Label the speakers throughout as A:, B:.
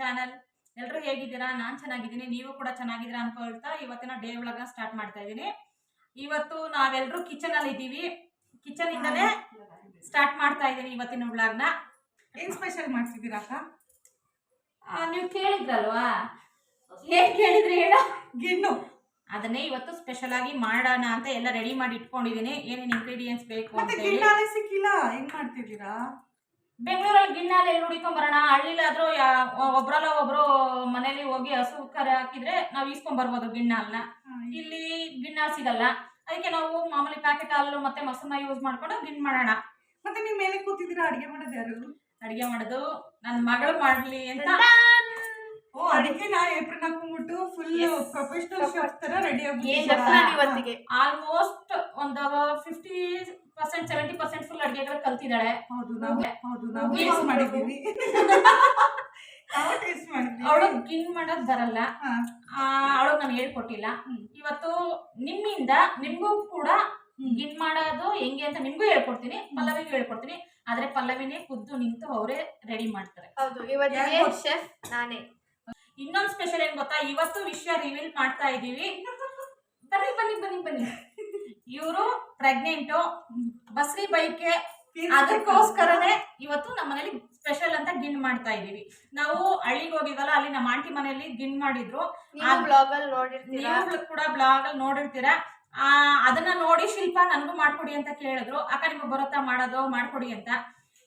A: Channel. ಎಲ್ಲರೂ ಹೇಗಿದ್ದೀರಾ? ನಾನು ಚೆನ್ನಾಗಿದ್ದೀನಿ, ನೀವು ಕೂಡ ಚೆನ್ನಾಗಿದ್ದೀರಾ ಅನ್ಕೊಳ್ತಾ ಇವತ್ತಿನ ಡೇ ವ್ಲಾಗ್ ಸ್ಟಾರ್ಟ್ ಮಾಡ್ತಾ ಇದ್ದೀನಿ. ಇವತ್ತು ನಾವೆಲ್ಲರೂ ಕಿಚನ್ ಅಲ್ಲಿ ಇದ್ದೀವಿ. ಕಿಚನ್ ಇಂದಲೇ ಸ್ಟಾರ್ಟ್ ಮಾಡ್ತಾ ಇದ್ದೀನಿ ಇವತ್ತಿನ ವ್ಲಾಗ್ನ.
B: ಏನ್ ಸ್ಪೆಷಲ್ ಮಾಡ್ತಿದ್ದೀರಾ ಅಕ್ಕ?
A: ನೀವು ಕೇಳಿದ್ರಲ್ವಾ, ಏನ್ ಕೇಳಿದ್ರಿ ಹೇಳ?
B: ಗಿಣ್ಣು.
A: ಅದನ್ನೇ ಇವತ್ತು ಸ್ಪೆಷಲ್ ಆಗಿ ಮಾಡೋಣ ಅಂತ ಎಲ್ಲ ರೆಡಿ ಮಾಡಿ ಇಟ್ಕೊಂಡಿದ್ದೀನಿ. ಏನೇನು ಇಂಗ್ರೀಡಿಯೆಂಟ್ಸ್ ಬೇಕು ಅಂತ ಹೇಳಿ.
B: ಗಿಣ್ಣಾಲೆ ಸಿಕ್ಕಿಲ್ಲ, ಹೆಂಗ್ ಮಾಡ್ತಿದ್ದೀರಾ?
A: ಬೆಂಗಳೂರಲ್ಲಿ ಗಿಣ್ಣಾಲೆ ಎಲ್ಲಿ ಹುಡಿಕೊಂಡ್ ಬರೋಣ? ಹಳ್ಳಿಲಾದ್ರೂ ಒಬ್ರಲ್ಲ ಒಬ್ರು ಮನೇಲಿ ಹೋಗಿ ಹಸು ಕರೆ ಹಾಕಿದ್ರೆ ನಾವು ಈಸ್ಕೊಂಡ್ ಬರ್ಬೋದು ಗಿಣ್ಣಾಲ್ನ. ಇಲ್ಲಿ ಗಿಣ್ಣಾಲ್ ಸಿಗಲ್ಲ, ಅದಕ್ಕೆ ನಾವು ಮಾಮೂಲಿ ಪ್ಯಾಕೆಟ್ ಹಾಲು ಮತ್ತೆ ಮೊಸರನ್ನ ಯೂಸ್ ಮಾಡ್ಕೊಂಡು ಗಿಣ್ ಮಾಡೋಣ.
B: ಮತ್ತೆ ನೀವು ಮೇಲೆ ಕೂತಿದ್ದೀರಾ, ಅಡಿಗೆ ಮಾಡೋದು ಯಾರು?
A: ಅಡಿಗೆ ಮಾಡೋದು ನನ್ನ ಮಗಳು ಮಾಡ್ಲಿ ಅಂತ.
B: ಓ, ಅದಕ್ಕೆ ನಾ ಏಪ್ರಿಲ್ ಹಾಕೊಂಡ್ಬಿಟ್ಟು ಫುಲ್ ಪ್ರೊಫೆಷನಲ್ ಶೆಫ್ ತರ ರೆಡಿ
A: ಆಗಿ ಆಲ್ಮೋಸ್ಟ್ ಒಂದು 50% 70% ಫುಲ್ ಅಡಿಗೆಗಳು ಕಲ್ತಿದ್ದಾಳೆ.
B: ನಾವು ಟೇಸ್ಟ್ ಮಾಡಿದ್ದೀವಿ.
A: ಅವಳು ಗಿಣ್ ಮಾಡೋದ್ ಬರಲ್ಲ, ಅವಳು ನಾನು ಹೇಳ್ಕೊಟ್ಟಿಲ್ಲ. ಇವತ್ತು ನಿಮ್ಮಿಂದ ನಿಮ್ಗೂ ಕೂಡ ಗಿಣ್ ಮಾಡೋದು ಹೆಂಗೆ ಅಂತ ನಿಮ್ಗೂ ಹೇಳ್ಕೊಡ್ತೀನಿ, ಪಲ್ಲವಿಗೂ ಹೇಳ್ಕೊಡ್ತೀನಿ. ಆದ್ರೆ ಪಲ್ಲವಿನೇ ಖುದ್ದು ನಿಂತು ಅವರೇ ರೆಡಿ ಮಾಡ್ತಾರೆ.
C: ಹೌದು, ಇವತ್ತಿಗೆ ಶೆಫ್ ನಾನೇ.
A: ಇನ್ನೊಂದು ಸ್ಪೆಷಲ್ ಏನ್ ಗೊತ್ತಾ, ಇವತ್ತು ವಿಷಯ ರಿವೀಲ್ ಮಾಡ್ತಾ ಇದೀವಿ. ಬನ್ನಿ ಬನ್ನಿ ಬನ್ನಿ ಬನ್ನಿ. ಇವರು ಪ್ರೆಗ್ನೆಂಟು, ಬಸ್ರಿ ಬೈಕೆ, ಅದಕ್ಕೋಸ್ಕರನೇ ಇವತ್ತು ನಮ್ಮ ಮನೇಲಿ ಸ್ಪೆಷಲ್ ಅಂತ ಗಿಣ್ ಮಾಡ್ತಾ ಇದೀವಿ. ನಾವು ಹಳ್ಳಿಗೆ ಹೋಗಿದ್ವಲ್ಲ, ಅಲ್ಲಿ ನಮ್ಮ ಆಂಟಿ ಮನೆಯಲ್ಲಿ ಗಿಣ್ ಮಾಡಿದ್ರು.
C: ನೀವು ಬ್ಲಾಗ್ ಅಲ್ಲಿ ನೋಡಿರ್ತೀರಾ,
A: ನೀವು ಕೂಡ ಬ್ಲಾಗ್ ಅಲ್ಲಿ ನೋಡಿರ್ತೀರಾ. ಅದನ್ನ ನೋಡಿ ಶಿಲ್ಪ ನನಗೂ ಮಾಡ್ಕೊಡಿ ಅಂತ ಕೇಳಿದ್ರು. ಅಕ್ಕ ನಿಮ್ಗೆ ಬರುತ್ತಾ ಮಾಡೋದು, ಮಾಡ್ಕೊಡಿ ಅಂತ.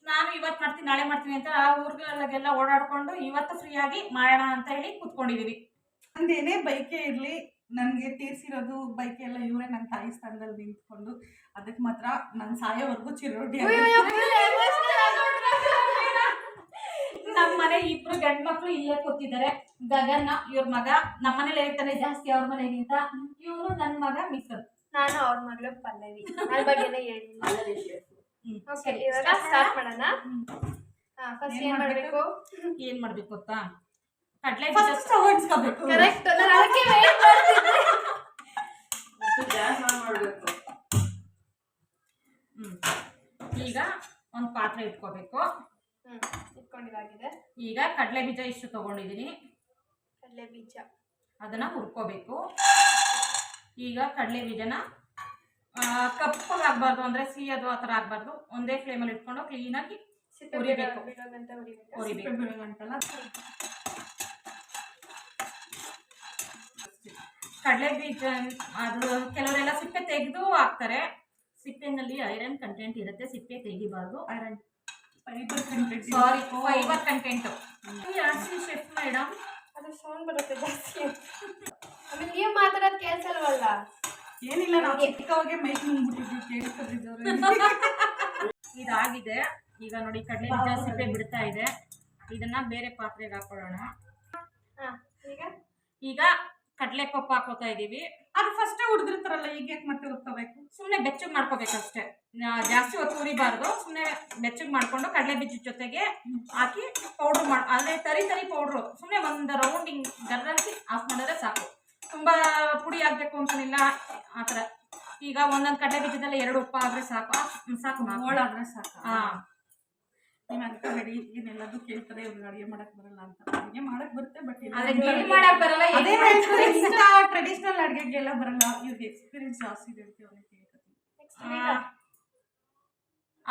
A: ನಾನು ಇವತ್ತು ಮಾಡ್ತೀನಿ ನಾಳೆ ಮಾಡ್ತೀನಿ ಅಂತ ಊರ್ಗಳಿಗೆಲ್ಲ ಓಡಾಡ್ಕೊಂಡು ಇವತ್ತು ಫ್ರೀ ಆಗಿ ಮಾಡೋಣ ಅಂತ ಹೇಳಿ ಕೂತ್ಕೊಂಡಿದೀವಿ.
B: ನಂದೇನೇ ಬೈಕೆ ಇರ್ಲಿ, ನನ್ಗೆ ತೀರ್ಸಿರೋದು ಬೈಕೆ ಎಲ್ಲ ಇವರೇ ನನ್ನ ತಾಯಿ ಸ್ಥಾನದಲ್ಲಿ ನಿಂತ್ಕೊಂಡು. ಅದಕ್ಕೆ ಮಾತ್ರ ನನ್ನ ಸಾಯೋವರೆಗೂ ಚಿರೋಟಿ.
A: ನಮ್ಮ ಮನೆ ಇಬ್ರು ಗಂಡ್ ಮಕ್ಳು ಇಲ್ಲೇ ಕೂತಿದ್ದಾರೆ. ಗಗನ್ ಇವ್ರ ಮಗ, ನಮ್ಮ ಮನೇಲಿ ಹೇಳ್ತಾನೆ ಜಾಸ್ತಿ ಅವ್ರ ಮನೆಗಿಂತ. ಇವರು ನನ್ನ ಮಗ ಮಿಕ್ಕರ್,
C: ನಾನು ಅವ್ರ ಮಗಳು ಪಲ್ಲವಿ. ನನ್ನ ಬಗ್ಗೆನೇ ಹೇಳಿಲ್ಲ. ಓಕೆ, ಇವಾಗ ಸ್ಟಾರ್ಟ್ ಮಾಡೋಣ. ಫಸ್ಟ್ ಏನ್ ಮಾಡ್ಬೇಕು
A: ಗೊತ್ತಾ? ಕಡಲೆ
C: ಕರೆಕ್ಟ್, ನಾನು ಅದಕ್ಕೆ ವೇಟ್ ಮಾಡ್ತಿದ್ದೆ.
A: ಈಗ ಒಂದು ಪಾತ್ರೆ ಇಟ್ಕೋಬೇಕು.
C: ಇಟ್ಕೊಂಡಿದ್ದಾಗಿದೆ.
A: ಈಗ ಕಡಲೆ ಬೀಜ ಇಷ್ಟು ತಗೊಂಡಿದ್ದೀನಿ.
C: ಕಡಲೆ ಬೀಜ
A: ಅದನ್ನ ಹುರ್ಕೋಬೇಕು. ಈಗ ಕಡಲೆ ಬೀಜನ ಕಪ್ಪಗಾಗಬಾರ್ದು, ಅಂದ್ರೆ ಸಿಹಿಯದು ಆ ಥರ ಆಗಬಾರ್ದು. ಒಂದೇ ಫ್ಲೇಮಲ್ಲಿ ಇಟ್ಕೊಂಡು ಕ್ಲೀನಾಗಿ ಹುರಿಬೇಕು. ಕಡಲೆ ಬೀಜ ಅದು ಕೆಲವರೆಲ್ಲ ಸಿಪ್ಪೆ ತೆಗೆದು ಹಾಕ್ತಾರೆ. ಸಿಪ್ಪೆನಲ್ಲಿ ಐರನ್ ಕಂಟೆಂಟ್ ಇರುತ್ತೆ, ಸಿಪ್ಪೆ ತೆಗಿಬಾರ್ದು. ಸಾರಿ, ಫೈಬರ್ ಕಂಟೆಂಟ್. ಶೆಫ್ ಮೇಡಮ್,
C: ಅದು ಸೌಂಡ್ ಬರುತ್ತೆ ಜಾಸ್ತಿ. ಆಮೇಲೆ ನೀವು ಮಾತಾಡೋದು ಕೇಳಿಸಲ್ವಲ್ಲ?
B: ಏನಿಲ್ಲ, ನಾವು ಚಿಕ್ಕವಾಗೆ ಮೈಕ್ ಮುಂದ್ಬಿಟ್ಟಿದ್ವಿ, ಕೇಳಿಸ್ತಿದ್ದವ್ರು.
A: ಇದಾಗಿದೆ. ಈಗ ನೋಡಿ ಕಡಲೆ ಬೀಜ ಸಿಪ್ಪೆ ಬಿಡ್ತಾ ಇದೆ. ಇದನ್ನ ಬೇರೆ ಪಾತ್ರೆಗೆ ಹಾಕೊಳ್ಳೋಣ. ಈಗ ಕಡಲೆ ಪಪ್ಪು ಹಾಕೋತಾ ಇದೀವಿ.
B: ಅದು ಫಸ್ಟ್ ಹುರಿದಿರ್ತಾರಲ್ಲ, ಈಗ ಯಾಕೆ ಮತ್ತೆ ಹುರ್ಕೋಬೇಕು?
A: ಸುಮ್ಮನೆ ಬೆಚ್ಚಗೆ ಮಾಡ್ಕೋಬೇಕಷ್ಟೇ, ಜಾಸ್ತಿ ಹೊತ್ತು ಹುರಿಬಾರ್ದು. ಸುಮ್ಮನೆ ಬೆಚ್ಚಗೆ ಮಾಡ್ಕೊಂಡು ಕಡಲೆ ಬೀಜದ ಜೊತೆಗೆ ಹಾಕಿ ಪೌಡ್ರ್ ಅದೇ ತರಿ ಪೌಡ್ರು ಸುಮ್ಮನೆ ಒಂದು ರೌಂಡ್ ಹಿಂಗ್ ಗರ್ರಂತಿ ಆಫ್ ಮಾಡಿದ್ರೆ ಸಾಕು. ತುಂಬಾ ಪುಡಿ ಆಗ್ಬೇಕು ಅಂತನಿಲ್ಲ, ಆ ಥರ. ಈಗ ಒಂದೊಂದು ಕಡಲೆ ಬೀಜದಲ್ಲಿ 2 ಉಪ್ಪು ಆದ್ರೆ ಸಾಕು,
B: ಹೋಳಾದ್ರೆ ಸಾಕು. ನೀವು ಅನ್ಕೋಬೇಡಿ ಏನೆಲ್ಲದೂ ಕೇಳ್ತಾರೆ ಇವ್ರಿಗೆ ಅಡುಗೆ ಮಾಡಕ್ ಬರಲ್ಲ ಅಂತ. ಅಡುಗೆ ಮಾಡಕ್ ಬರುತ್ತೆ, ಬಟ್
A: ಮಾಡಕ್ ಬರಲ್ಲ.
B: ಟ್ರೆಡಿಷನಲ್ ಅಡುಗೆಗೆಲ್ಲ ಬರಲ್ಲ, ಇವ್ರಿಗೆ ಎಕ್ಸ್ಪೀರಿಯನ್ಸ್ ಜಾಸ್ತಿ ಇದೆ ಅಂತ ಅವ್ರಿಗೆ ಕೇಳ್ಕೊತೀನಿ.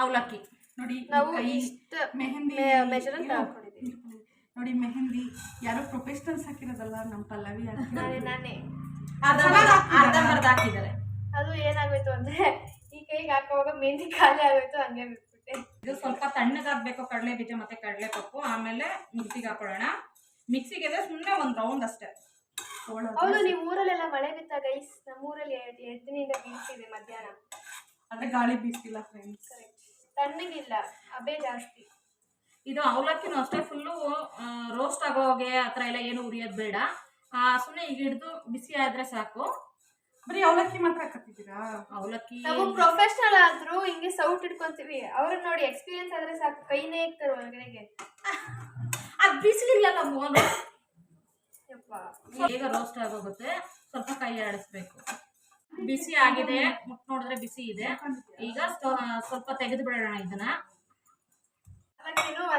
A: ಅವಲಕ್ಕಿ
B: ನೋಡಿ,
C: ನಾವು
B: ಮೆಹಂದಿ ನೋಡಿ, ಮೆಹಂದಿ ಯಾರೋ ಪ್ರೊಫೆಷನಲ್ಸ್ ಹಾಕಿರೋದಲ್ಲ, ನಮ್ಮ ಪಲ್ಲವಿ
C: ನಾನೇ
A: ಅರ್ಧಂಬರ್ಧ ಹಾಕಿದ್ದಾರೆ.
C: ಅದು ಏನಾಗೋಯ್ತು ಅಂದ್ರೆ, ಈ ಕೈಗೆ ಹಾಕುವಾಗ ಮೆಹಂದಿ ಖಾಲಿ ಆಗೋಯ್ತು, ಹಂಗೆ ಬಿಟ್ಬಿಟ್ಟೆ.
A: ಇದು ಸ್ವಲ್ಪ ತಣ್ಣಗಾಗಬೇಕು ಕಡಲೆ ಬೀಜ ಮತ್ತೆ ಕಡಲೆ ಪಪ್ಪು. ಆಮೇಲೆ ಮಿಕ್ಸಿಗೆ ಹಾಕೊಳ್ಳೋಣ. ಮಿಕ್ಸಿಗೆ ಸುಮ್ಮನೆ ಒಂದು ರೌಂಡ್ ಅಷ್ಟೇ.
C: ಹೌದು, ನೀವು ಊರಲ್ಲೆಲ್ಲ ಮಳೆ ಬಿತ್ತ ಗೈಸ್? ನಮ್ಮ ಊರಲ್ಲಿ 2 ದಿನದಿಂದ ಬೀಳ್ತಿದೆ ಮಧ್ಯಾಹ್ನ.
B: ಅಂದ್ರೆ ಗಾಳಿ ಬೀಸ್ತಿಲ್ಲ ಫ್ರೆಂಡ್ಸ್,
C: ತಣ್ಣಗಿಲ್ಲ, ಅಬೇ ಜಾಸ್ತಿ.
A: ಇದು ಅವಲಕ್ಕಿನೂ ಅಷ್ಟೇ, ಫುಲ್ಲು ರೋಸ್ಟ್ ಆಗೋಗೆ ಆ ಥರ ಎಲ್ಲ ಏನು ಉರಿಯೋದು ಬೇಡ. ಸುಮ್ಮನೆ ಈಗ ಹಿಡಿದು ಬಿಸಿ ಆದ್ರೆ ಸಾಕು.
B: ಬರೀ ಅವಲಕ್ಕಿ ಮಾತ್ರ ಹಾಕತ್ತಿದ್ದೀರಾ?
A: ಅವಲಕ್ಕಿ
C: ನಾವು ಪ್ರೊಫೆಷನಲ್ ಆದ್ರೂ ಹಿಂಗೆ ಸೌಟ್ ಇಟ್ಕೊಂತೀವಿ. ಅವ್ರನ್ನ ನೋಡಿ ಎಕ್ಸ್ಪೀರಿಯನ್ಸ್ ಆದ್ರೆ ಸಾಕು, ಕೈನೇ ಇಕ್ತಾರೆ ಒಳಗಡೆಗೆ.
A: ಅದು ಬಿಸಿಲಿಲ್ಲ ನಮ್ಮ ಬೇಗ ರೋಸ್ಟ್ ಆಗೋಗುತ್ತೆ. ಸ್ವಲ್ಪ ಕೈ ಆಡಿಸ್ಬೇಕು. ಬಿಸಿ ಆಗಿದೆ, ಮುಟ್ ನೋಡಿದ್ರೆ ಬಿಸಿ ಇದೆ. ಈಗ ಸ್ವಲ್ಪ ತೆಗೆದು ಬಿಡೋಣ ಇದನ್ನ.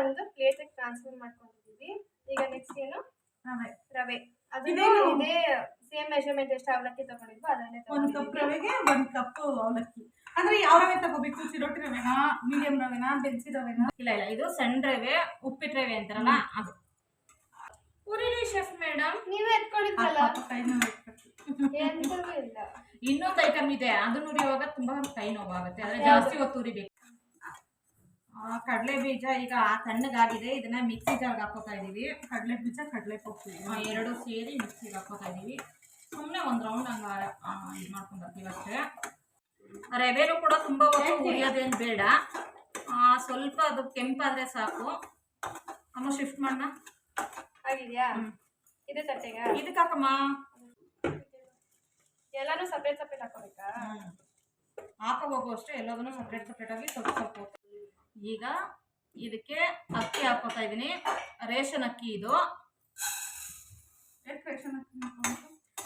C: ಒಂದು ಪ್ಲೇಟಿಗೆ ಟ್ರಾನ್ಸ್ಫರ್ ಮಾಡ್ಕೊಂಡಿದ್ದೀವಿ. ಈಗ ನೆಕ್ಸ್ಟ್ ಏನು
B: ರವೆ
C: ರವೆ ಅದು
B: ಇದೇನು?
C: ಇದೇ ಸೇಮ್ ಮೆಷರ್ಮೆಂಟ್ ಎಷ್ಟು ಅವಲಕ್ಕಿ ತಗೊಂಡಿದ್ವು ಅದನ್ನೇ
B: 1 ಕಪ್ ರವೆಗೆ 1 ಕಪ್ ಅವಲಕ್ಕಿ. ಅಂದ್ರೆ ಯಾವ ರವೆ ತಗೋಬೇಕು? ಚಿರೋಟಿ ರವೆನಾ, ಮೀಡಿಯಂ ರವೆನಾ, ಬೆನ್ಸಿ ರವೆನಾ?
A: ಇಲ್ಲ ಇದು ಸಣ್ಣ ರವೆ, ಉಪ್ಪಿಟ್ಟು ರವೆ ಅಂತಾರಲ್ಲ ಅದು. ಪುರಿರಿ ಶೆಫ್ ಮೇಡಮ್.
C: ನೀವೇ ಎತ್ಕೊಂಡಿದ್ರಲ್ಲ
B: ಕೈ ನೋವು
C: ಎಂತವೂ ಇಲ್ಲ.
A: ಇನ್ನೊಂದು ಐಟಮ್ ಇದೆ, ಅದನ್ನ ಉರಿಯುವಾಗ ತುಂಬಾ ಕೈ ನೋವಾಗುತ್ತೆ, ಆದ್ರೆ ಜಾಸ್ತಿ ಹೊತ್ತು ಉರಿಬೇಕು. ಕಡಲೆ ಬೀಜ ಈಗ ತಣ್ಣಗಾಗಿದೆ, ಇದನ್ನ ಮಿಕ್ಸಿ ಜಾರ್ಗೆ ಹಾಕೋತಾ ಇದೀವಿ.
B: ಕಡಲೆ ಬೀಜ, ಕಡಲೆ ಪಪ್ಪು
A: ಎರಡು ಸೇರಿ ಮಿಕ್ಸಿಗೆ ಹಾಕೋತಾ ಇದೀವಿ. ಸುಮ್ಮನೆ ಒಂದು ರೌಂಡ್ ಹಂಗ ಇದು ಮಾಡ್ಕೊಂಡು ಬರ್ತೀವಿ ಅಷ್ಟೇ. ರವೆನೂ ಕೂಡ ತುಂಬಾ ಹೊತ್ತು ಉರಿಯೋದೇನು ಬೇಡ, ಸ್ವಲ್ಪ ಅದು ಕೆಂಪಾದ್ರೆ ಸಾಕು. ಅಮ್ಮ ಶಿಫ್ಟ್ ಮಾಡೋಣ.
C: ಆಗಿದ್ಯಾ? ಇದೇ ತಟ್ಟೆಗ
A: ಇದಕ್ಕೆ ಹಾಕಮ್ಮ.
C: ಎಲ್ಲಾನು ಸಪ್ರೇಟ್ ಸಪ್ರೇಟ್ ಹಾಕೋಬೇಕಾ?
A: ಹಾಕೋಬೇಕು ಅಷ್ಟೇ, ಎಲ್ಲದನ್ನು ಸಪ್ರೇಟ್ ಸಪ್ರೇಟ್ ಆಗಿ ಸ್ವಲ್ಪ ಸ್ವಲ್ಪ. ಈಗ ಇದಕ್ಕೆ ಅಕ್ಕಿ ಹಾಕೋತಾ ಇದೀನಿ, ರೇಷನ್ ಅಕ್ಕಿ ಇದು.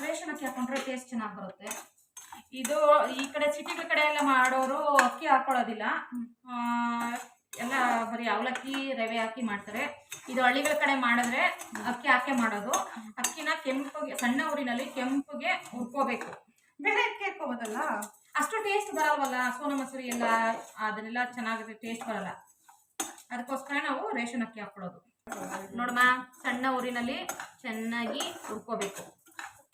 A: ರೇಷನ್ ಅಕ್ಕಿ ಹಾಕೊಂಡ್ರೆ ಟೇಸ್ಟ್ ಚೆನ್ನಾಗಿ ಬರುತ್ತೆ. ಇದು ಈ ಕಡೆ ಸಿಟಿಗಳ ಕಡೆ ಎಲ್ಲ ಮಾಡೋರು ಅಕ್ಕಿ ಹಾಕೊಳ್ಳೋದಿಲ್ಲ, ಎಲ್ಲ ಬರೀ ಅವಲಕ್ಕಿ ರವೆ ಹಾಕಿ ಮಾಡ್ತಾರೆ. ಇದು ಹಳ್ಳಿಗಳ ಕಡೆ ಮಾಡಿದ್ರೆ ಅಕ್ಕಿ ಹಾಕಿ ಮಾಡೋದು. ಅಕ್ಕಿನ ಕೆಂಪಗೆ ಸಣ್ಣ ಊರಿನಲ್ಲಿ ಕೆಂಪಗೆ ಹುರ್ಕೋಬೇಕು.
B: ಬೇರೆ ಅಕ್ಕಿ ಹಾಕೋಬೋದಲ್ಲ,
A: ಅಷ್ಟು ಟೇಸ್ಟ್ ಬರಲ್ವಲ್ಲ, ಸೋನಾ ಮಸೂರಿ ಎಲ್ಲ ಅದನ್ನೆಲ್ಲ ಚೆನ್ನಾಗಿದೆ, ಟೇಸ್ಟ್ ಬರಲ್ಲ. ಅದಕ್ಕೋಸ್ಕರ ನಾವು ರೇಷನ್ ಅಕ್ಕಿ ಹಾಕೊಳ್ಳೋದು. ನೋಡಮ್ಮ, ಸಣ್ಣ ಊರಿನಲ್ಲಿ ಚೆನ್ನಾಗಿ ಹುರ್ಕೋಬೇಕು,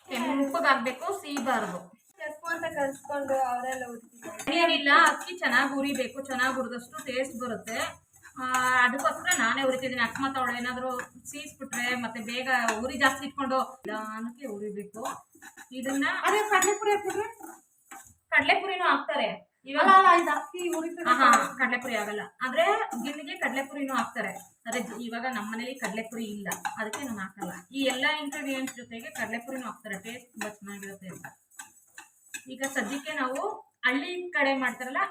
A: ಕೆಂಪಗಾಗಬೇಕು, ಸೀಬಾರ್ದು.
C: ಚೆಕ್ಕು ಅಂತ ಕಲ್ಸ್ಕೊಂಡು ಅವರೆಲ್ಲ ಉಡ್ತಿದ್ದಾರೆ.
A: ಏನಿಲ್ಲ, ಅಕ್ಕಿ ಚೆನ್ನಾಗಿ ಉರಿಬೇಕು, ಚೆನ್ನಾಗಿ ಹುರಿದಷ್ಟು ಟೇಸ್ಟ್ ಬರುತ್ತೆ. ಅದಕ್ಕೋಸ್ಕರ ನಾನೇ ಉರಿತಿದ್ದೀನಿ. ಅಕಸ್ಮಾತ್ ಅವಳು ಏನಾದರೂ ಸೀಸ್ಬಿಟ್ರೆ ಮತ್ತೆ ಬೇಗ ಉರಿ ಜಾಸ್ತಿ ಇಟ್ಕೊಂಡು ನಿಧಾನಕ್ಕೆ ಉರಿಬೇಕು. ಇದನ್ನ
B: ಅದೇ ಕಡಲೆಪುರಿ ಹಾಕಿದ್ರೆ
A: ಕಡಲೆಪುರಿನೂ ಹಾಕ್ತಾರೆ ಇವಾಗ. ಕಡಲೆಪುರಿ ಆಗಲ್ಲ, ಆದ್ರೆ ಗಿಣ್ಣಿಗೆ ಕಡಲೆಪುರಿನೂ ಹಾಕ್ತಾರೆ. ಅದೇ ಇವಾಗ ನಮ್ಮ ಮನೇಲಿ ಕಡಲೆಪುರಿ ಇಲ್ಲ, ಅದಕ್ಕೆ ನಾನು ಹಾಕಲ್ಲ. ಈ ಎಲ್ಲ ಇಂಗ್ರೀಡಿಯೆಂಟ್ಸ್ ಜೊತೆಗೆ ಕಡಲೆಪುರಿನೂ ಹಾಕ್ತಾರೆ, ಟೇಸ್ಟ್ ತುಂಬಾ ಚೆನ್ನಾಗಿರುತ್ತೆ ಅಂತ. ಈಗ ಸದ್ಯಕ್ಕೆ ನಾವು ಹಳ್ಳಿ ಕಡೆ ಮಾಡ್ತಾರಲ್ಲ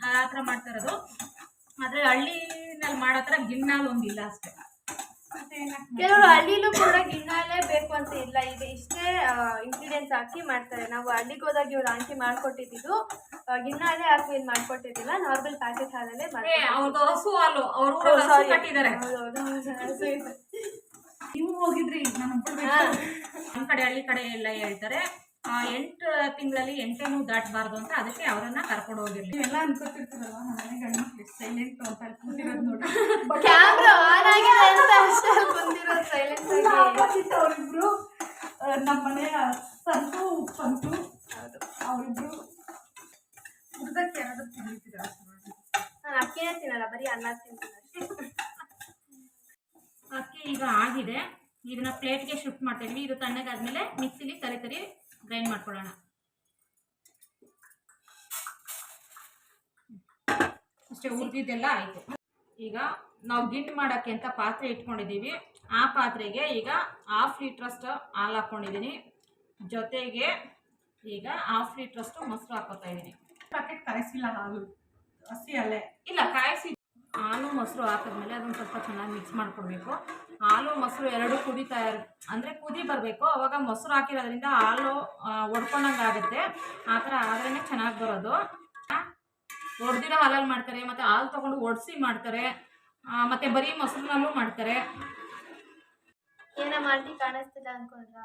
A: ಆ ಥರ ಮಾಡ್ತಾ ಇರೋದು, ಆದ್ರೆ ಹಳ್ಳಿನಲ್ಲಿ ಮಾಡೋ ಥರ ಗಿಣ್ಣಾಲ್ ಒಂದಿಲ್ಲ ಅಷ್ಟೇ.
C: ಕೆಲವರು ಹಳ್ಳಿಲೂ ಕೂಡ ಗಿಣ್ಣಾಲೇ ಬೇಕು ಅಂತ ಇಲ್ಲ, ಈಗ ಇಷ್ಟೇ ಇಂಗ್ರೀಡಿಯೆಂಟ್ಸ್ ಹಾಕಿ ಮಾಡ್ತಾರೆ. ನಾವು ಹಳ್ಳಿಗೆ ಹೋದಾಗ ಇವ್ರು ಆಂಟಿ ಮಾಡ್ಕೊಟ್ಟಿದ್ದು ಗಿಣ್ಣಾಲೇ ಹಾಕಿ ಏನು ಮಾಡ್ಕೊಟ್ಟಿದ್ದಿಲ್ಲ, ನಾರ್ಮಲ್ ಪ್ಯಾಕೆಟ್ ಹಾಲಲ್ಲೇ
A: ಅವ್ರದ್ದು ಹಸು ಹಾಲು, ಅವ್ರ ಹಸು ಕಟ್ಟಿದ್ದಾರೆ.
B: ನೀವು ಹೋಗಿದ್ರಿ,
A: ನಮ್ಮ ಕಡೆ ಹಳ್ಳಿ ಕಡೆ ಎಲ್ಲ ಹೇಳ್ತಾರೆ 8 ತಿಂಗಳಲ್ಲಿ 8 ದಾಟಬಾರ್ದು ಅಂತ, ಅದಕ್ಕೆ ಅವರನ್ನ ಕರ್ಕೊಂಡು ಹೋಗಿರ್ಲಿ.
B: ನೀವೆಲ್ಲ ಅನ್ಕೋತಿರ್ತೀರಲ್ವ, ನಮ್ಮ ಮನೆ ಗಂಡು ಸೈಲೆಂಟ್ ಅಂತ ಕೂತಿರೋದು ನೋಡಿ.
C: ಕ್ಯಾಮ್ರಾ ಆನ್ ಆಗಿದೆ ಅಂತ ಅಷ್ಟೇ ಬಂದಿರೋದು ಸೈಲೆಂಟ್ ಆಗಿ.
B: ಅವರಿಬ್ರು ನಮ್ಮ ಮನೆಯ ಸಂತು ಉಪ್ಪಂತು, ಅವರಿಬ್ರು ಹುಡುಗಕ್ಕೆ ಏನಾದ್ರು ತಿಂದಿದ್ದೀರಾ?
C: ನಾನು ಅಕ್ಕಿನೇ ತಿನ್ನಲ್ಲ, ಬರೀ ಅನ್ನ ತಿಂತೀನಿ.
A: ಅಕ್ಕಿ ಈಗ ಆಗಿದೆ, ಇದನ್ನ ಪ್ಲೇಟ್ಗೆ ಶಿಫ್ಟ್ ಮಾಡ್ತಾ ಇದೀವಿ. ಇದು ತಣ್ಣಗಾದ್ಮೇಲೆ ಮಿಕ್ಸಿಲಿ ತರಿ ಗ್ರೈಂಡ್ ಮಾಡ್ಕೊಳ್ಳೋಣ. ಅಷ್ಟೇ, ಉಳಿದಿದ್ದೆಲ್ಲ ಆಯಿತು. ಈಗ ನಾವು ಗಿಣ್ಣು ಮಾಡೋಕ್ಕೆ ಅಂತ ಪಾತ್ರೆ ಇಟ್ಕೊಂಡಿದ್ದೀವಿ. ಆ ಪಾತ್ರೆಗೆ ಈಗ 1/2 ಲೀಟ್ರಷ್ಟು ಹಾಲು ಹಾಕ್ಕೊಂಡಿದ್ದೀನಿ, ಜೊತೆಗೆ ಈಗ 1/2 ಲೀಟ್ರಷ್ಟು ಮೊಸರು ಹಾಕೋತಾ ಇದ್ದೀನಿ.
B: ಪ್ಯಾಕೆಟ್ ಕಾಯಿಸಿಲ್ಲ, ಹಾಲು ಹಸಿ ಅಲ್ಲೇ
A: ಇಲ್ಲ, ಕಾಯಿಸಿ ಹಾಲು ಮೊಸರು ಹಾಕಿದ್ಮೇಲೆ ಅದನ್ನು ಸ್ವಲ್ಪ ಚೆನ್ನಾಗಿ ಮಿಕ್ಸ್ ಮಾಡ್ಕೊಳ್ಬೇಕು. ಹಾಲು ಮೊಸರು ಎರಡು ಕುದಿತಾ ಅಂದರೆ ಕುದಿ ಬರಬೇಕು, ಅವಾಗ ಮೊಸರು ಹಾಕಿರೋದ್ರಿಂದ ಹಾಲು ಒಡ್ಕೊಂಡಂಗೆ ಆಗುತ್ತೆ. ಆ ಥರ ಆದ್ರೇ ಚೆನ್ನಾಗಿ ಬರೋದು. ಒಡೆದಿರೋ ಹಾಲಲ್ಲಿ ಮಾಡ್ತಾರೆ, ಮತ್ತು ಹಾಲು ತೊಗೊಂಡು ಒಡಿಸಿ ಮಾಡ್ತಾರೆ, ಮತ್ತು ಬರೀ ಮೊಸರಿನಲ್ಲೂ ಮಾಡ್ತಾರೆ.
C: ಏನೋ ಮಾಡಿ ಕಾಣಿಸ್ತಿಲ್ಲ ಅನ್ಕೊಂಡ್ರ,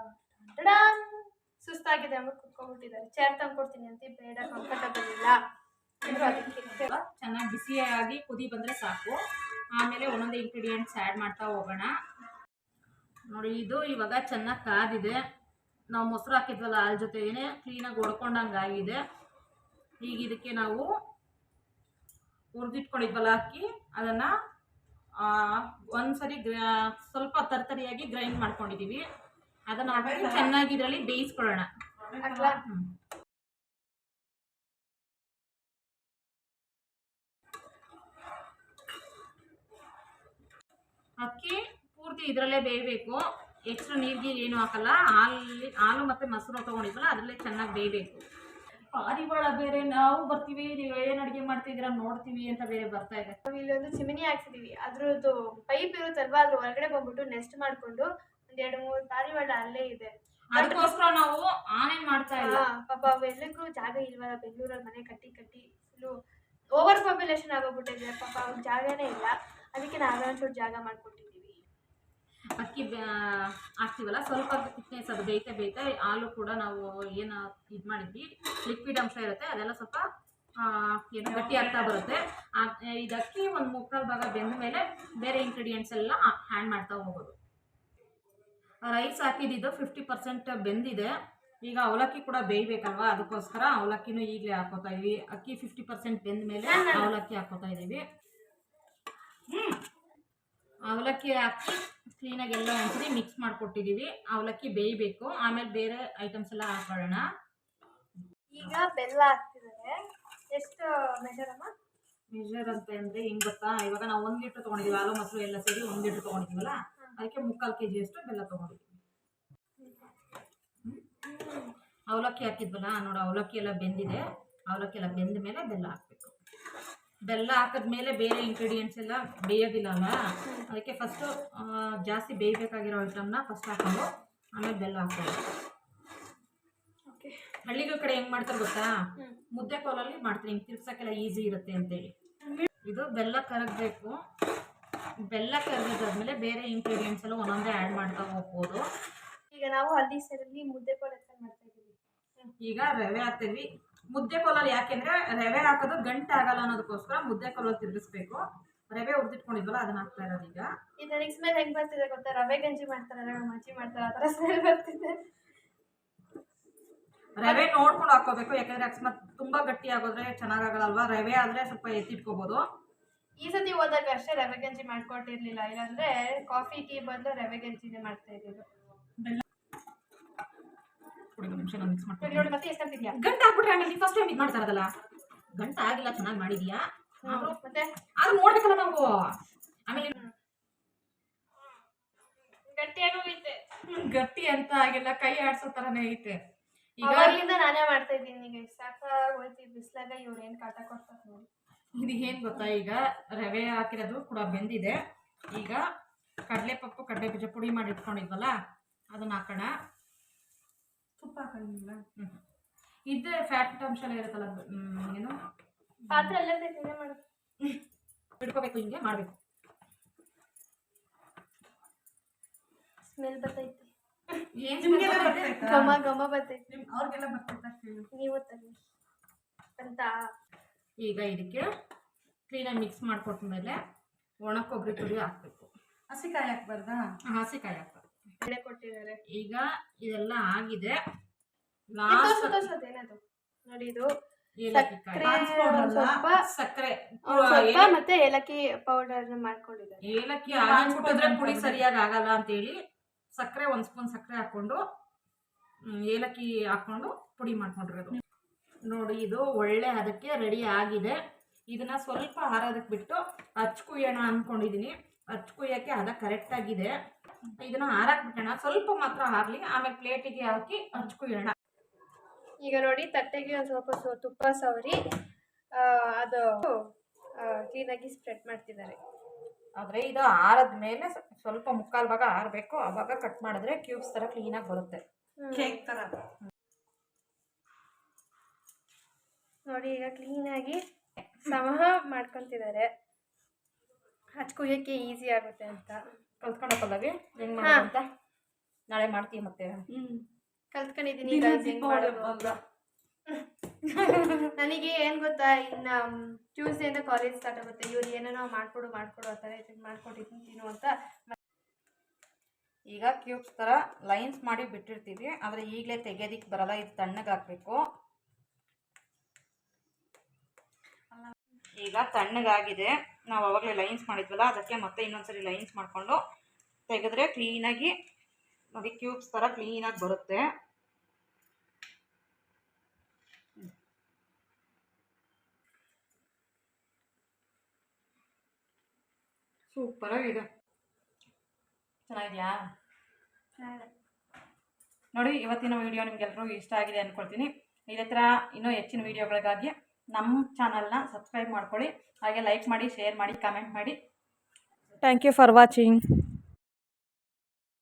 C: ಸುಸ್ತಾಗಿದೆ ಅಂದ್ಬಿಟ್ಟು ಕುತ್ಕೊಂಡ್ಬಿಟ್ಟಿದ್ದಾರೆ. ಚೇರ್ ತಂದ್ಕೊಡ್ತೀನಿ ಅಂತ, ಬೇಡ ಕಂಫರ್ಟಬಲ್ ಇಲ್ಲ.
A: ಚೆನ್ನಾಗಿ ಬಿಸಿಯಾಗಿ ಕುದಿ ಬಂದರೆ ಸಾಕು. ಆಮೇಲೆ ಒಂದೊಂದು ಇಂಗ್ರೀಡಿಯೆಂಟ್ಸ್ ಆ್ಯಡ್ ಮಾಡ್ತಾ ಹೋಗೋಣ. ನೋಡಿ, ಇದು ಇವಾಗ ಚೆನ್ನಾಗಿ ಕಾದಿದೆ. ನಾವು ಮೊಸರು ಹಾಕಿದ್ವಲ್ಲ ಹಾಲು ಜೊತೆಗೇ ಕ್ಲೀನಾಗಿ ಒಡ್ಕೊಂಡಂಗೆ ಆಗಿದೆ. ಈಗ ಇದಕ್ಕೆ ನಾವು ಹುರಿದಿಟ್ಕೊಂಡಿದ್ವಲ್ಲ ಅಕ್ಕಿ, ಅದನ್ನು ಒಂದ್ಸರಿ ಸ್ವಲ್ಪ ತರ್ತರಿಯಾಗಿ ಗ್ರೈಂಡ್ ಮಾಡ್ಕೊಂಡಿದ್ದೀವಿ. ಅದನ್ನು ಹಾಕಿ ಚೆನ್ನಾಗಿ ಇದರಲ್ಲಿ ಬೇಯಿಸ್ಕೊಳ್ಳೋಣ. ಅಕ್ಕಿ ಪೂರ್ತಿ ಇದರಲ್ಲೇ ಬೇಯಬೇಕು, ಎಕ್ಸ್ಟ್ರಾ ನೀರಿಗೆ ಏನು ಹಾಕಲ್ಲ. ಹಾಲು ಮತ್ತು ಮೊಸರು ತೊಗೊಂಡಿದ್ವಲ್ಲ ಅದರಲ್ಲೇ ಚೆನ್ನಾಗಿ ಬೇಯಬೇಕು. ಪಾರಿವಾಳ ಬೇರೆ ನಾವು ಬರ್ತೀವಿ, ನೀವು ಏನು ಅಡುಗೆ ಮಾಡ್ತಿದ್ದೀರಾ ನೋಡ್ತೀವಿ ಅಂತ ಬೇರೆ ಬರ್ತಾ ಇದೆ.
C: ನಾವು ಇಲ್ಲೊಂದು ಚಿಮಿನಿ ಹಾಕ್ಸಿದೀವಿ, ಅದ್ರದ್ದು ಪೈಪ್ ಇರುತ್ತಲ್ವಾ, ಅದ್ರ ಒಳಗಡೆ ಬಂದ್ಬಿಟ್ಟು ನೆಸ್ಟ್ ಮಾಡ್ಕೊಂಡು 1-2-3 ಪಾರಿವಾಳ ಅಲ್ಲೇ ಇದೆ.
A: ಅದಕ್ಕೋಸ್ಕರ ನಾವು ಆನೆ ಮಾಡ್ತಾ ಇಲ್ಲ.
C: ಪಾಪ ಅವೆಲ್ಲಕ್ಕೂ ಜಾಗ ಇಲ್ವಲ್ಲ, ಬೆಂಗಳೂರಲ್ಲಿ ಮನೆ ಕಟ್ಟಿ ಫುಲ್ಲು ಓವರ್ ಪಾಪ್ಯುಲೇಷನ್ ಆಗೋಗ್ಬಿಟ್ಟಿದೆ. ಪಾಪ ಅವ್ರಿಗೆ ಜಾಗನೇ ಇಲ್ಲ, ಅದಕ್ಕೆ ನಾವೇ ಒಂಚೂರು ಜಾಗ ಮಾಡ್ಕೊಟ್ಟಿದ್ದೀವಿ.
A: ಅಕ್ಕಿ ಹಾಕ್ತೀವಲ್ಲ ಸ್ವಲ್ಪ ಥಿಕ್ನೆಸ್ ಅದು ಬೇಯ್ತಾ ಹಾಲು ಕೂಡ ನಾವು ಏನು ಇದು ಮಾಡಿದ್ವಿ ಲಿಕ್ವಿಡ್ ಅಂಶ ಇರುತ್ತೆ ಅದೆಲ್ಲ ಸ್ವಲ್ಪ ಏನು ಗಟ್ಟಿ ಆಗ್ತಾ ಬರುತ್ತೆ. ಇದು ಅಕ್ಕಿ ಒಂದು 3/4 ಭಾಗ ಬೆಂದ ಮೇಲೆ ಬೇರೆ ಇಂಗ್ರೀಡಿಯೆಂಟ್ಸ್ ಎಲ್ಲ ಆ್ಯಡ್ ಮಾಡ್ತಾ ಹೋಗೋದು. ರೈಸ್ ಹಾಕಿದ್ದು 50% ಬೆಂದಿದೆ. ಈಗ ಅವಲಕ್ಕಿ ಕೂಡ ಬೇಯಬೇಕಲ್ವಾ, ಅದಕ್ಕೋಸ್ಕರ ಅವಲಕ್ಕಿನೂ ಈಗಲೇ ಹಾಕೋತಾ ಇದೀವಿ. ಅಕ್ಕಿ 50% ಬೆಂದ ಮೇಲೆ ಅವಲಕ್ಕಿ ಹಾಕೋತಾ ಇದ್ದೀವಿ. ಅವಲಕ್ಕಿ ಹಾಕಿ ಕ್ಲೀನಾಗಿ ಎಲ್ಲ ಒಂದ್ಸರಿ ಮಿಕ್ಸ್ ಮಾಡಿಕೊಟ್ಟಿದ್ದೀವಿ. ಅವಲಕ್ಕಿ ಬೇಯಬೇಕು, ಆಮೇಲೆ ಬೇರೆ ಐಟಮ್ಸ್ ಎಲ್ಲ ಹಾಕೊಳ್ಳೋಣ.
C: ಈಗ ಬೆಲ್ಲ ಹಾಕ್ತಿದ್ದಾರೆ. ಎಷ್ಟು ಮೆಜರ್ ಅಮ್ಮ?
A: ಮೆಜರ್ ಅಂತ ಅಂದರೆ ಹೆಂಗೆ ಗೊತ್ತಾ, ಇವಾಗ ನಾವು 1 ಲೀಟ್ರ್ ತೊಗೊಂಡಿದ್ದೀವಿ, ಹಾಲು ಮೊಸರು ಎಲ್ಲ ಸೇರಿ 1 ಲೀಟ್ರ್ ತೊಗೊಂಡಿದ್ದೀವಲ್ಲ, ಅದಕ್ಕೆ 3/4 kg ಅಷ್ಟು ಬೆಲ್ಲ ತೊಗೊಂಡಿದ್ದೀವಿ. ಅವಲಕ್ಕಿ ಹಾಕಿದ್ವಲ್ಲ ನೋಡು, ಅವಲಕ್ಕಿ ಎಲ್ಲ ಬೆಂದಿದೆ. ಅವಲಕ್ಕಿ ಎಲ್ಲ ಬೆಂದ ಮೇಲೆ ಬೆಲ್ಲ ಹಾಕಬೇಕು. ಬೆಲ್ಲ ಹಾಕಿದ್ಮೇಲೆ ಬೇರೆ ಇಂಗ್ರೀಡಿಯೆಂಟ್ಸ್ ಎಲ್ಲ ಬೇಯೋದಿಲ್ಲ ಅಲ್ಲ, ಅದಕ್ಕೆ ಫಸ್ಟು ಜಾಸ್ತಿ ಬೇಯಬೇಕಾಗಿರೋ ಐಟಮ್ನ ಫಸ್ಟ್ ಹಾಕೊಂಡು ಆಮೇಲೆ ಬೆಲ್ಲ ಹಾಕೋದು. ಹಳ್ಳಿಗಳ ಕಡೆ ಹೆಂಗೆ ಮಾಡ್ತಾರೆ ಗೊತ್ತಾ, ಮುದ್ದೆ ಕೋಲಲ್ಲಿ ಮಾಡ್ತಾರೆ, ಹಿಂಗೆ ತಿರ್ಗ್ಸೋಕ್ಕೆಲ್ಲ ಈಸಿ ಇರುತ್ತೆ ಅಂತೇಳಿ. ಇದು ಬೆಲ್ಲ ಕರಗಬೇಕು. ಬೆಲ್ಲ ಕರಗಿದಾದ್ಮೇಲೆ ಬೇರೆ ಇಂಗ್ರೀಡಿಯೆಂಟ್ಸ್ ಎಲ್ಲ ಒಂದೊಂದೇ ಆ್ಯಡ್ ಮಾಡ್ತಾ ಹೋಗ್ಬೋದು.
C: ಈಗ ನಾವು ಹಳ್ಳಿ ಸೈಡಲ್ಲಿ ಮುದ್ದೆ ಕೋಲ ಮಾಡ್ತಾ ಇದ್ದೀವಿ.
A: ಈಗ ರವೆ ಹಾಕ್ತೀವಿ. ಮುದ್ದೆ ಕೋಲಲ್ಲಿ ಯಾಕೆಂದ್ರೆ ರವೆ ಹಾಕೋದು ಗಂಟೆ ಆಗಲ್ಲ ಅನ್ನೋದಕ್ಕೋಸ್ಕರ ಮುದ್ದೆ ಕೋಲಲ್ಲಿ ತಿರ್ಗಿಸ್ಬೇಕು. ರವೆ ಹುರಿದಿಟ್ಕೊಂಡಿದ್ವಲ್ಲ ಅದನ್ನ ಹಾಕ್ತಾ ಇರೋದು. ಈಗ
C: ಇದು ನನಗೆ ಸ್ಮೆಲ್ ಹೆಂಗೆ ಬರ್ತಿದೆ ಗೊತ್ತಾ, ರವೆ ಗಂಜಿ ಮಾಡ್ತಾರೆ, ರವೆ ಮಜ್ಜಿ ಮಾಡ್ತಾರೆ, ಆ ಥರ ಸ್ಮೆಲ್ ಬರ್ತಿದೆ.
A: ರವೆ ನೋಡ್ಕೊಂಡು ಹಾಕೋಬೇಕು, ಯಾಕಂದ್ರೆ ಅಕಸ್ಮಾತ್ ತುಂಬಾ ಗಟ್ಟಿ ಆಗೋದ್ರೆ ಚೆನ್ನಾಗಾಗಲ್ವಾ. ರವೆ ಆದ್ರೆ ಸ್ವಲ್ಪ ಎತ್ತಿಟ್ಕೋಬಹುದು.
C: ಈ ಸತಿ ಹೋದಾಗ ಅಷ್ಟೇ ರವೆ ಗಂಜಿ ಮಾಡ್ಕೊಟ್ಟಿರ್ಲಿಲ್ಲ, ಇಲ್ಲಾಂದ್ರೆ ಕಾಫಿ ಟೀ ಬದಲು ರವೆ ಗಂಜಿನೇ ಮಾಡ್ತಾ ಇದ್ದೀವಿ.
A: ಮಿಕ್ಸ್ ಮಾಡ್ಕೊಂಡು
C: ನೋಡಿ ಮತ್ತೆ ಎಷ್ಟಂತಿದ್ಯಾ
A: ಗಂಟೆ ಹಾಕ್ಬಿಟ್ರೆ ಆಮೇಲೆ ಫಸ್ಟ್ ಟೈಮ್ ಇದು ಮಾಡ್ತಾ ಇರೋದಲ್ಲ, ಗಂಟೆ ಆಗಿಲ್ಲ, ಚೆನ್ನಾಗಿ ಮಾಡಿದ್ಯಾ
C: ಮತ್ತೆ
A: ಅದು ನೋಡ್ಬೇಕಲ್ಲ ನಾವು. ಆಮೇಲೆ
C: ಗಟ್ಟಿಯಾಗೋಗೈತೆ.
A: ಗಟ್ಟಿ ಅಂತ ಆಗಿಲ್ಲ, ಕೈ ಆಡ್ಸೋ ತರನೇ ಐತೆ. ಈಗ
C: ನಾನೇ ಮಾಡ್ತಾ ಇದ್ದೀನಿ. ಈಗ ಸಾಕಾಗೋಯ್ತು ಬಿಸ್ಲಾಗ, ಇವ್ರು ಏನ್ ಕಾಟ ಕೊಡ್ತಾರೆ ನೋಡಿ.
A: ಇದು ಏನ್ ಗೊತ್ತಾ, ಈಗ ರವೆ ಹಾಕಿರೋದು ಕೂಡ ಬೆಂದಿದೆ. ಈಗ ಕಡಲೆಪಪ್ಪು ಕಡಲೆ ಬೀಜ ಪುಡಿ ಮಾಡಿ ಇಟ್ಕೊಂಡಿದ್ವಲ್ಲ ಅದನ್ನ ಹಾಕೋಣ.
B: ತುಪ್ಪ ಹಾಕೊಂಡಿಲ್ಲ,
A: ಇದ್ದೇ ಫ್ಯಾಟ್ ಅಂಶ ಇರುತ್ತಲ್ಲ, ಏನು
C: ಪಾತ್ರೆ ಎಲ್ಲ ಮಾಡು,
A: ಬಿಡ್ಕೋಬೇಕು, ಹಿಂಗೆ ಮಾಡಬೇಕು.
C: ಸ್ಮೆಲ್ ಬರ್ತೈತಿ,
B: ಘಮ
C: ಘಮ ಬರ್ತೈತಿ.
B: ಅವ್ರಿಗೆಲ್ಲ ಬರ್ತೈತೆ,
C: ನೀವು ತನ್ನಿ ಅಂತ.
A: ಈಗ ಇದಕ್ಕೆ ಕ್ಲೀನಾಗಿ ಮಿಕ್ಸ್ ಮಾಡ್ಕೊಟ್ಮೇಲೆ ಒಣ ಕೊಬ್ಬರಿ ತುರಿ ಹಾಕ್ಬೇಕು.
B: ಹಸಿಕಾಯಿ ಹಾಕ್ಬಾರ್ದಾ?
A: ಹಸಿಕಾಯಿ ಹಾಕ್ಬೇಕು.
C: ಕೊಟ್ಟಿದ್ದಾರೆ.
A: ಈಗ ಇದೆಲ್ಲ ಆಗಿದೆ.
C: ಏನದು ನೋಡಿ, ಇದು
A: ಸಕ್ಕರೆ
C: ಮತ್ತೆ ಏಲಕ್ಕಿ ಪೌಡರ್ ಮಾಡ್ಕೊಂಡಿದ್ದಾರೆ.
A: ಏಲಕ್ಕಿ ಹಾಕಿಬಿಟ್ಟಿದ್ರೆ ಪುಡಿ ಸರಿಯಾಗಿ ಆಗಲ್ಲ ಅಂತೇಳಿ ಸಕ್ಕರೆ 1 ಸ್ಪೂನ್ ಸಕ್ಕರೆ ಹಾಕೊಂಡು ಏಲಕ್ಕಿ ಹಾಕೊಂಡು ಪುಡಿ ಮಾಡ್ಕೊಂಡಿರೋದು. ನೋಡಿ, ಇದು ಒಳ್ಳೆ ಅದಕ್ಕೆ ರೆಡಿ ಆಗಿದೆ. ಇದನ್ನ ಸ್ವಲ್ಪ ಆರೋದಕ್ಕೆ ಬಿಟ್ಟು ಹಚ್ಚು ಕುಯ್ಯೋಣ ಅಂದ್ಕೊಂಡಿದ್ದೀನಿ. ಹಚ್ಚು ಕುಯ್ಯೋಕ್ಕೆ ಅದ ಕರೆಕ್ಟ್ ಆಗಿದೆ. ಇದನ್ನ ಹಾರಕ್ಕೆ ಬಿಟ್ಟೋಣ, ಸ್ವಲ್ಪ ಮಾತ್ರ ಹಾರಲಿ, ಆಮೇಲೆ ಪ್ಲೇಟಿಗೆ ಹಾಕಿ ಹಚ್ಚು ಕುಯ್ಯೋಣ.
C: ಈಗ ನೋಡಿ, ತಟ್ಟೆಗೆ ಒಂದು ಸ್ವಲ್ಪ ತುಪ್ಪ ಸವರಿ ಅದು ಕ್ಲೀನಾಗಿ ಸ್ಪ್ರೆಡ್ ಮಾಡ್ತಿದ್ದಾರೆ.
A: ಆದರೆ ಇದು ಆರದ ಮೇಲೆ ಸ್ವಲ್ಪ 3/4 ಭಾಗ ಆರಬೇಕು, ಆವಾಗ ಕಟ್ ಮಾಡಿದ್ರೆ ಕ್ಯೂಬ್ಸ್ ಥರ ಕ್ಲೀನಾಗಿ ಬರುತ್ತೆ,
B: ಕೇಕ್ ಥರ.
C: ನೋಡಿ, ಈಗ ಕ್ಲೀನಾಗಿ ಸಮ ಮಾಡ್ಕೊತಿದ್ದಾರೆ, ಹಚ್ಕೊಯ್ಯಕ್ಕೆ ಈಸಿ ಆಗುತ್ತೆ ಅಂತ.
A: ಕಲ್ತ್ಕೊಂಡಪ್ಪಲ್ಲವಿ ಹೆಂಗೆ ಮಾಡೋದು ಅಂತ ನಾಳೆ ಮಾಡ್ತೀವಿ. ಮತ್ತೆ
C: ಕಲ್ತ್ಕೊಂಡಿದ್ದೀನಿ. ನನಗೆ ಏನು ಗೊತ್ತಾ, ಇನ್ನು ಟ್ಯೂಸ್ಡೇಯಿಂದ ಕಾಲೇಜ್ ಸ್ಟಾರ್ಟ್ ಆಗುತ್ತೆ. ಇವ್ರು ಏನೇನೋ ಮಾಡ್ಕೊಡು ಆ ಥರ ಮಾಡ್ಕೊಟ್ಟಿದ್ದೀನಿ ತಿನ್ನು ಅಂತ.
A: ಈಗ ಕ್ಯೂಬ್ಸ್ ಥರ ಲೈನ್ಸ್ ಮಾಡಿ ಬಿಟ್ಟಿರ್ತೀವಿ, ಆದರೆ ಈಗಲೇ ತೆಗೆಯೋದಿಕ್ಕೆ ಬರಲ್ಲ, ಇದು ತಣ್ಣಗೆ ಹಾಕಬೇಕು. ಈಗ ತಣ್ಣಗಾಗಿದೆ, ನಾವು ಅವಾಗಲೇ ಲೈನ್ಸ್ ಮಾಡಿದ್ವಲ್ಲ, ಅದಕ್ಕೆ ಮತ್ತೆ ಇನ್ನೊಂದ್ಸರಿ ಲೈನ್ಸ್ ಮಾಡಿಕೊಂಡು ತೆಗೆದ್ರೆ ಕ್ಲೀನಾಗಿ ನೋಡಿ ಕ್ಯೂಬ್ಸ್ ಥರ ಕ್ಲೀನಾಗಿ ಬರುತ್ತೆ. ಸೂಪರಾಗಿದೆ, ಚೆನ್ನಾಗಿದೆಯಾ? ನೋಡಿ, ಇವತ್ತಿನ ವಿಡಿಯೋ ನಿಮಗೆಲ್ಲರೂ ಇಷ್ಟ ಆಗಿದೆ ಅಂದ್ಕೊಳ್ತೀನಿ. ಇದೇ ಥರ ಇನ್ನೂ ಹೆಚ್ಚಿನ ವಿಡಿಯೋಗಳಿಗಾಗಿ ನಮ್ಮ ಚಾನಲ್ನ ಸಬ್ಸ್ಕ್ರೈಬ್ ಮಾಡ್ಕೊಳ್ಳಿ, ಹಾಗೆ ಲೈಕ್ ಮಾಡಿ, ಶೇರ್ ಮಾಡಿ, ಕಮೆಂಟ್ ಮಾಡಿ. Thank you for watching.